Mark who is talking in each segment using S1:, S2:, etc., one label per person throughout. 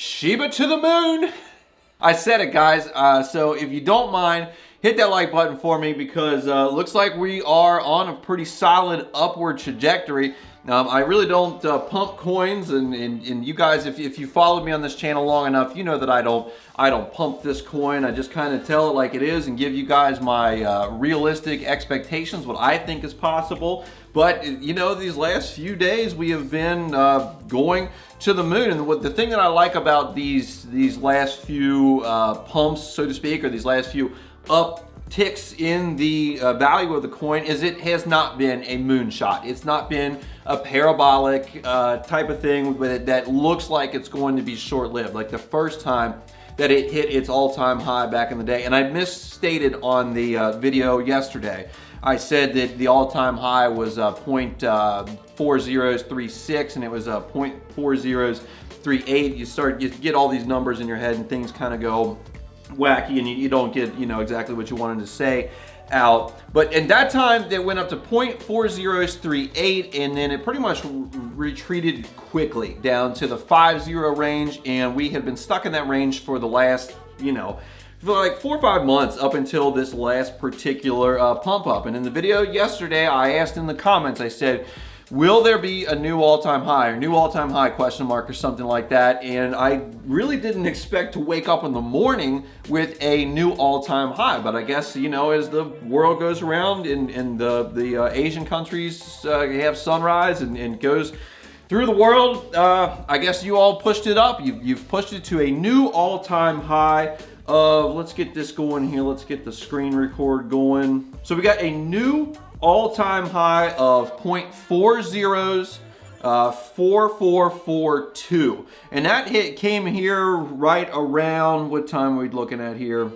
S1: Shiba to the moon. I said it, guys. So if you don't mind, hit that like button for me because looks like we are on a pretty solid upward trajectory. I really don't pump coins, and you guys, if you followed me on this channel long enough, you know that I don't pump this coin. I just kind of tell it like it is and give you guys my realistic expectations, what I think is possible. But you know, these last few days we have been going to the moon, and the thing that I like about these last few pumps, so to speak, or these last few upticks in the value of the coin is it has not been a moonshot. It's not been a parabolic type of thing that looks like it's going to be short-lived, like the first time that it hit its all-time high back in the day. And I misstated on the video yesterday. I said that the all-time high was 0.4036 and it was 0.4038. You get all these numbers in your head and things kind of go wacky, and you don't get, you know, exactly what you wanted to say out. But in that time, they went up to 0.4038, and then it pretty much retreated quickly down to the 50 range, and we had been stuck in that range for the last, you know, for like 4 or 5 months up until this last particular pump up. And in the video yesterday, I asked in the comments, I said, will there be a new all-time high, or new all-time high question mark, or something like that? And I really didn't expect to wake up in the morning with a new all-time high. But I guess, you know, as the world goes around and the Asian countries have sunrise and goes through the world, I guess you all pushed it up. You've pushed it to a new all-time high of, let's get this going here. Let's get the screen record going. So we got a new all-time high of 0.404442, and that hit came here right around, what time are we looking at here?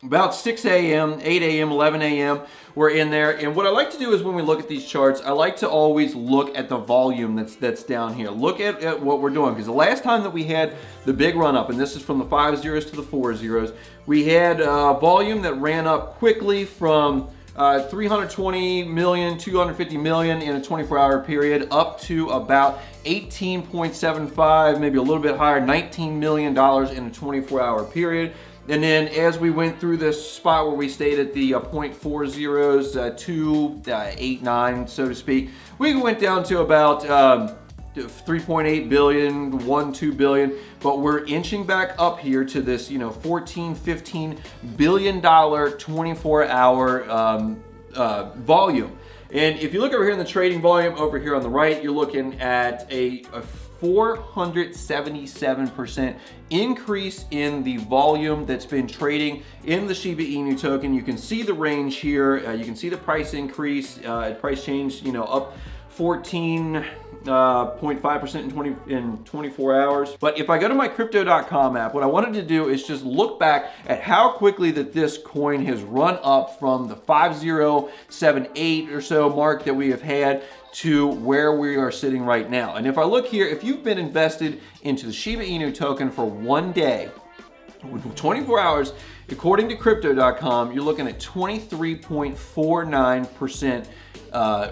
S1: About 6 a.m., 8 a.m., 11 a.m. we're in there. And what I like to do is when we look at these charts, I like to always look at the volume that's down here. Look at what we're doing, because the last time that we had the big run up, and this is from the 5 zeros to the 4 zeros, we had volume that ran up quickly from 320 million, 250 million in a 24-hour period, up to about 18.75, maybe a little bit higher, $19 million in a 24-hour period. And then as we went through this spot where we stayed at the 0.40s, 289, so to speak, we went down to about 3.8 billion, 2 billion, but we're inching back up here to this, you know, 14-15 billion dollar 24-hour volume. And if you look over here in the trading volume over here on the right, you're looking at a 477% increase in the volume that's been trading in the Shiba Inu token. You can see the range here. You can see the price increase, price change, you know, up 14.5% in 24 hours. But if I go to my crypto.com app, what I wanted to do is just look back at how quickly that this coin has run up from the 5078 or so mark that we have had to where we are sitting right now. And if I look here, if you've been invested into the Shiba Inu token for 1 day, 24 hours, according to crypto.com, you're looking at 23.49%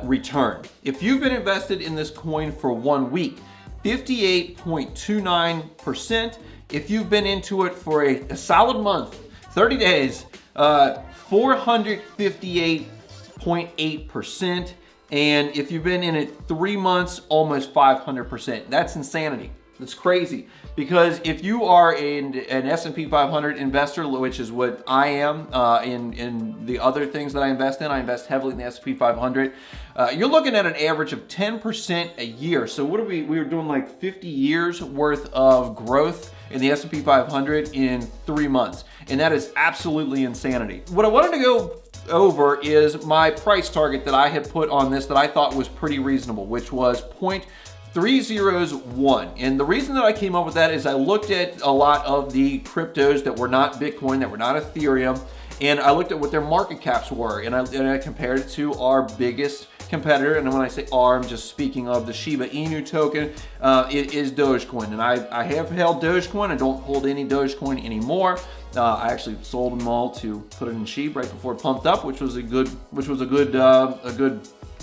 S1: return. If you've been invested in this coin for 1 week, 58.29%. If you've been into it for a solid month, 30 days, 458.8%. And if you've been in it 3 months, almost 500%. That's insanity. That's crazy. Because if you are an S&P 500 investor, which is what I am in the other things that I invest heavily in the S&P 500, you're looking at an average of 10% a year. So what are we were doing like 50 years worth of growth in the S&P 500 in 3 months. And that is absolutely insanity. What I wanted to go over is my price target that I had put on this that I thought was pretty reasonable, which was 0.301. And the reason that I came up with that is I looked at a lot of the cryptos that were not Bitcoin, that were not Ethereum, and I looked at what their market caps were, and I compared it to our biggest competitor. And when I say our, I'm just speaking of the Shiba Inu token. It is Dogecoin, and I have held Dogecoin. I don't hold any Dogecoin anymore. I actually sold them all to put it in Shib right before it pumped up, which was a good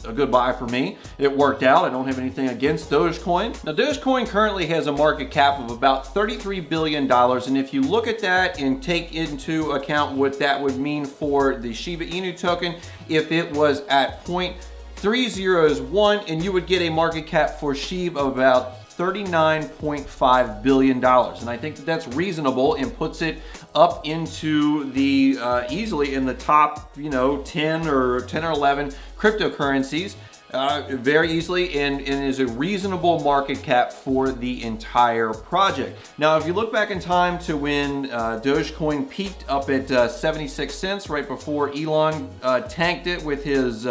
S1: a good buy for me. It worked out. I don't have anything against Dogecoin. Now, Dogecoin currently has a market cap of about $33 billion. And if you look at that and take into account what that would mean for the Shiba Inu token, if it was at 0.301, and you would get a market cap for Shib of about $39.5 billion. And I think that that's reasonable and puts it up into the easily in the top, 10 or 11 cryptocurrencies very easily, and is a reasonable market cap for the entire project. Now, if you look back in time to when Dogecoin peaked up at 76 cents right before Elon tanked it with his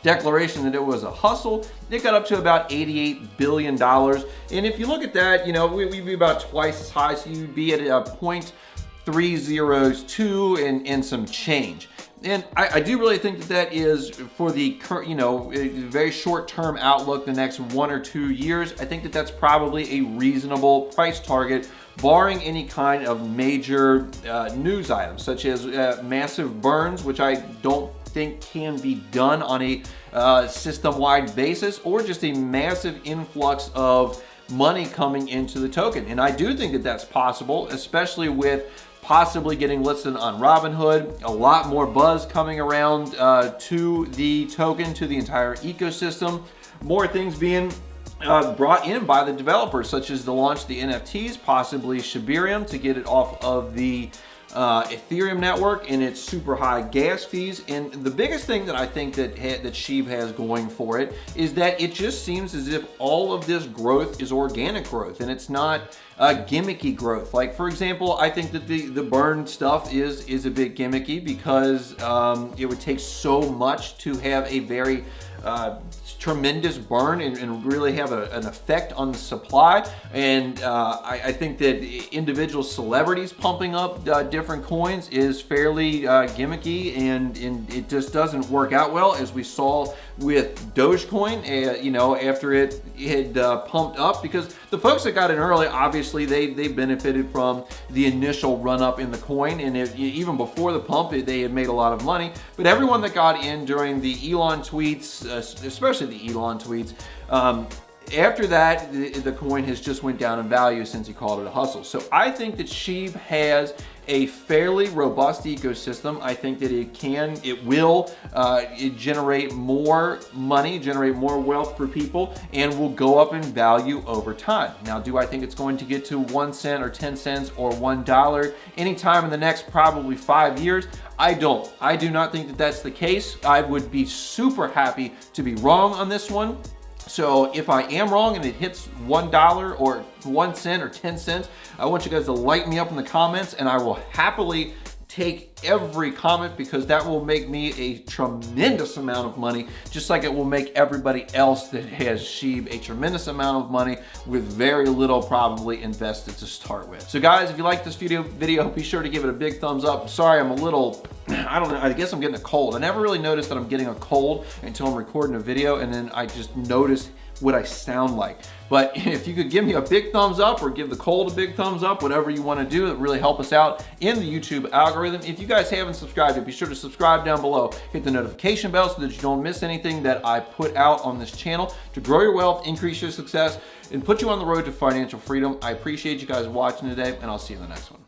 S1: declaration that it was a hustle, it got up to about $88 billion. And if you look at that, we'd be about twice as high, so you'd be at a 0.302 and some change. And I do really think that that is for the current, very short-term outlook, the next 1 or 2 years. I think that that's probably a reasonable price target, barring any kind of major news items, such as massive burns, which I don't think can be done on a system-wide basis, or just a massive influx of money coming into the token. And I do think that that's possible, especially with possibly getting listed on Robinhood, a lot more buzz coming around to the token, to the entire ecosystem, more things being brought in by the developers, such as to launch the NFTs, possibly Shibarium, to get it off of the Ethereum network and its super high gas fees. And the biggest thing that I think that Shib has going for it is that it just seems as if all of this growth is organic growth, and it's not gimmicky growth. Like, for example, I think that the burn stuff is a bit gimmicky because it would take so much to have a very tremendous burn and really have an effect on the supply. And I think that individual celebrities pumping up different coins is fairly gimmicky, and it just doesn't work out well, as we saw with Dogecoin, after it had pumped up, because the folks that got in early, obviously they benefited from the initial run up in the coin, and even before the pump, they had made a lot of money. But everyone that got in during the Elon tweets, especially the Elon tweets, after that, the coin has just went down in value since he called it a hustle. So I think that Shib has a fairly robust ecosystem. I think that it will generate more money, generate more wealth for people, and will go up in value over time. Now, do I think it's going to get to 1 cent or 10 cents or $1 anytime in the next probably 5 years? I don't. I do not think that that's the case. I would be super happy to be wrong on this one. So if I am wrong and it hits $1 or 1 cent or 10 cents, I want you guys to light me up in the comments, and I will happily take every comment, because that will make me a tremendous amount of money, just like it will make everybody else that has Shib a tremendous amount of money with very little probably invested to start with. So guys, if you like this video, be sure to give it a big thumbs up. Sorry, I'm a little, I don't know, I guess I'm getting a cold. I never really noticed that I'm getting a cold until I'm recording a video, and then I just noticed what I sound like. But if you could give me a big thumbs up, or give the cold a big thumbs up, whatever you want to do, it really help us out in the YouTube algorithm. If you guys haven't subscribed, be sure to subscribe down below. Hit the notification bell so that you don't miss anything that I put out on this channel to grow your wealth, increase your success, and put you on the road to financial freedom. I appreciate you guys watching today, and I'll see you in the next one.